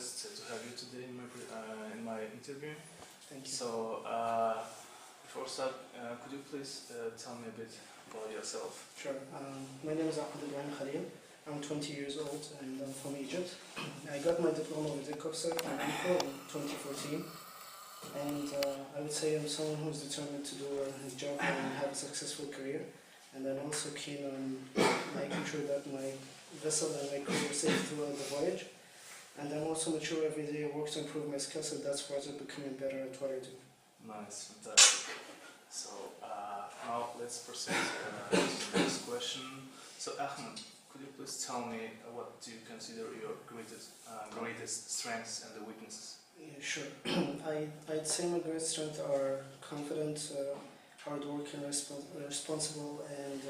impressed to have you today in my interview. Thank you. So, before start, could you please tell me a bit about yourself? Sure. My name is Ahmed. I'm 20 years old and I'm from Egypt. I got my diploma with the COPSEC in April in 2014. And I would say I'm someone who's determined to do his job and have a successful career. And I'm also keen on making sure that my vessel and my crew are safe throughout the voyage. And I'm also mature every day. I work to improve my skills, and that's why I'm becoming better at what I do. Nice, fantastic. So now let's proceed to the next question. So Ahmed, could you please tell me what do you consider your greatest strengths and the weaknesses? Yeah, sure. I'd say my great strengths are confident, hardworking, responsible, and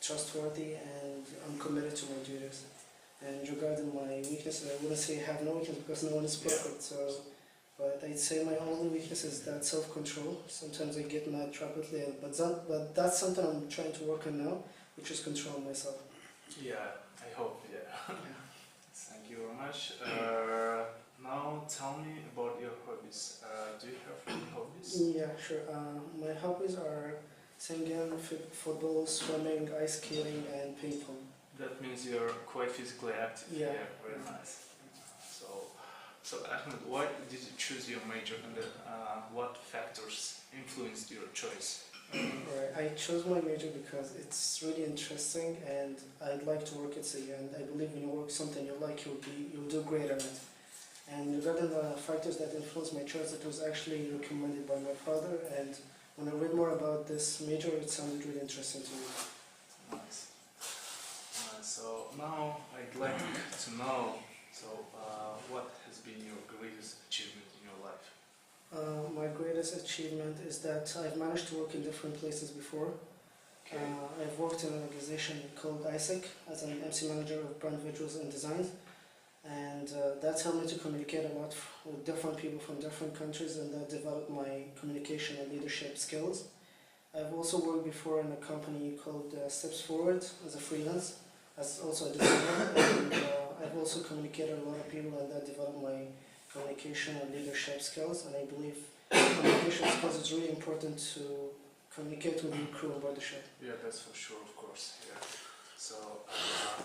trustworthy, and I'm committed to my duties. And regarding my weaknesses, I wouldn't say I have no weakness because no one is perfect. So, but I'd say my only weakness is that self-control. Sometimes I get mad rapidly, but that's something I'm trying to work on now, which is controlling myself. Yeah, I hope. Yeah. Thank you very much. Now tell me about your hobbies. Do you have any hobbies? Yeah, sure. My hobbies are singing, football, swimming, ice skating, and ping pong. That means you're quite physically active. Yeah. Very nice. So Ahmed, why did you choose your major, and what factors influenced your choice? Right. I chose my major because it's really interesting, and I'd like to work at sea. And I believe when you work something you like, you'll do great at it. And regarding the factors that influenced my choice, it was actually recommended by my father. And when I read more about this major, it sounded really interesting to me. Nice. So now I'd like to know, what has been your greatest achievement in your life? My greatest achievement is that I've managed to work in different places before. Okay. I've worked in an organization called ISEC as an MC manager of brand visuals and designs. And that's helped me to communicate a lot with different people from different countries, and that developed my communication and leadership skills. I've also worked before in a company called Steps Forward as a freelance, as also a designer, and I've also communicated a lot of people, and that developed my communication and leadership skills. And I believe communication skills is really important to communicate with your crew aboard the ship. Yeah, that's for sure, of course. Yeah. So,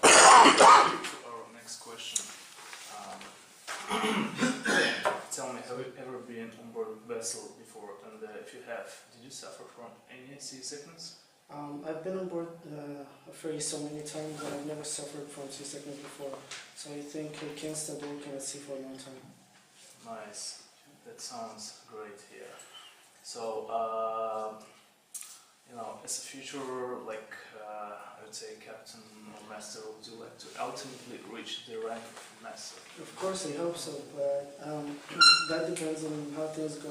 our next question. Tell me, have you ever been on board a vessel before? And if you have, did you suffer from any seasickness? I've been on board a ferry so many times, but I've never suffered from seasickness before. So I think I can stay working at sea for a long time. Nice. That sounds great here. So, as a future, I would say captain or master, would you like to ultimately reach the rank of master? Of course, I hope so, but that depends on how things go.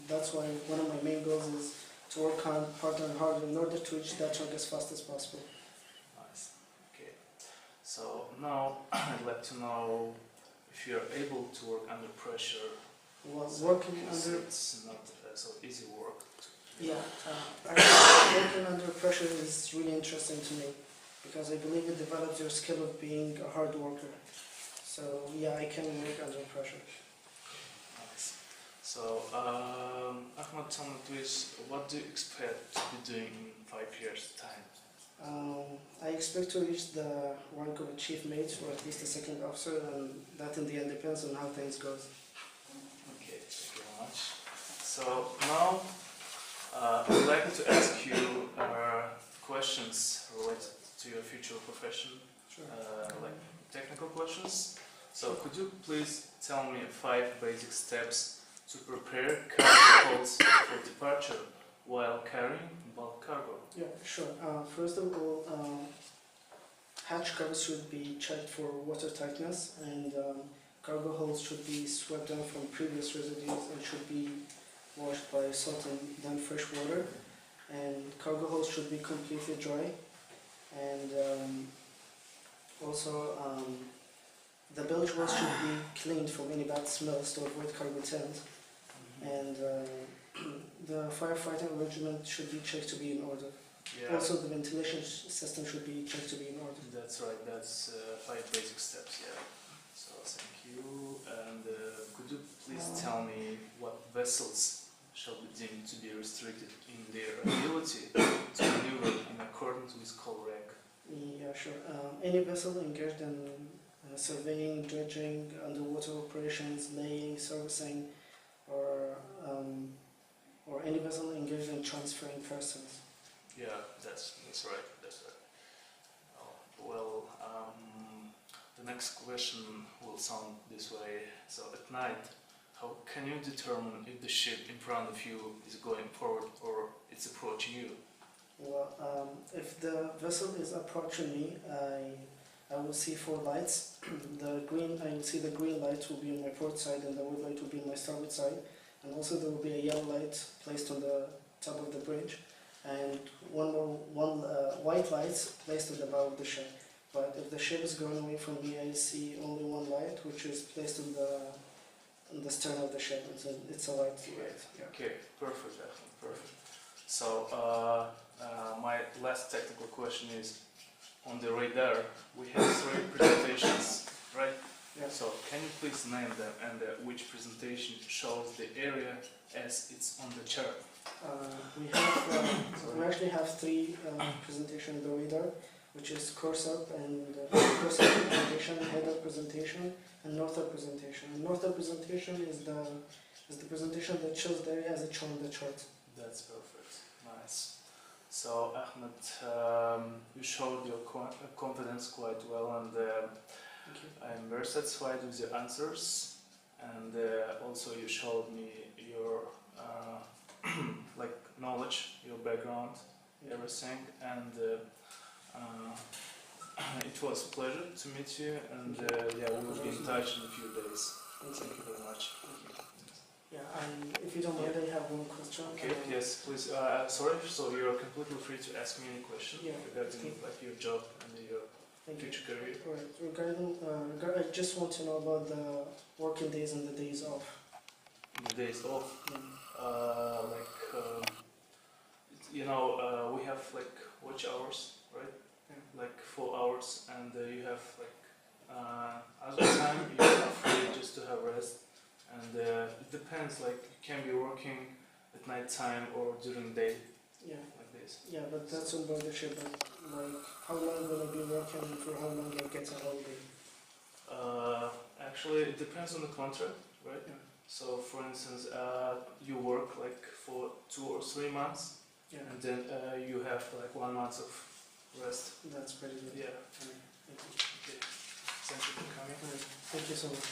That's why one of my main goals is to work harder and harder in order to reach that rank as fast as possible. Nice. Okay. So now I'd like to know if you're able to work under pressure. Well, it's not so easy work. Yeah, working under pressure is really interesting to me because I believe it develops your skill of being a hard worker. So yeah, I can work under pressure. Nice. So Ahmed, tell me please, what do you expect to be doing in 5 years' time? I expect to reach the rank of a chief mate or at least a second officer, and that in the end depends on how things go. Okay, thank you very much. So now I'd like to ask you questions related to your future profession, Sure. like technical questions. So could you please tell me 5 basic steps to prepare cargo holds for departure while carrying bulk cargo? Yeah, sure. First of all, hatch covers should be checked for water tightness, and cargo holds should be swept down from previous residues and should be washed by salt and then fresh water. And cargo holds should be completely dry. And the bilge walls should be cleaned from any bad smells to avoid cargo tent. And the firefighting arrangement should be checked to be in order. Yeah. Also, the ventilation system should be checked to be in order. That's right, that's 5 basic steps, yeah. So, thank you. please tell me what vessels shall be deemed to be restricted in their ability to maneuver in accordance with code reg? Yeah, sure. Any vessel engaged in surveying, dredging, underwater operations, laying, servicing, or any vessel engaged in transferring persons. Yeah, that's right. That's right. Well, the next question will sound this way. So at night, how can you determine if the ship in front of you is going forward or it's approaching you? Well, if the vessel is approaching me, I will see 4 lights. I will see the green light will be on my port side and the red light will be on my starboard side. And also there will be a yellow light placed on the top of the bridge and one white light placed at the bow of the ship. But if the ship is going away from me, I see only 1 light which is placed on the stern of the ship. It's a light. Yeah. Okay, perfect, perfect. So my last technical question is, on the radar we have 3 presentations, right? Yeah. So can you please name them and which presentation shows the area as it's on the chart? We actually have 3 presentations on the radar, which is course up and course up presentation, head up presentation, and north up presentation. And north up presentation is the presentation that shows the area as it's shown on the chart. That's perfect. Nice. So Ahmed, you showed your confidence quite well, and I'm very satisfied with your answers. And also you showed me your like knowledge, your background, everything, and it was a pleasure to meet you. And yeah, we will be in touch in a few days. Thank you very much. Yeah, and if you don't mind, I have one question. Okay, yes, please. Sorry, so you're completely free to ask me any question regarding like your job and your future career. Right. I just want to know about the working days and the days off. The days off, we have like watch hours, right? Yeah. Like 4 hours, and you have like other time you are free just to have rest. And it depends, like you can be working at night time or during day, like this. Yeah, but that's on board the ship. Like, how long will I be working and for how long I get a holiday? Actually, it depends on the contract, right? Yeah. So, for instance, you work like for 2 or 3 months, and then you have like 1 month of rest. That's pretty good. Yeah. Thank you. Okay. Thank you for coming. Thank you so much.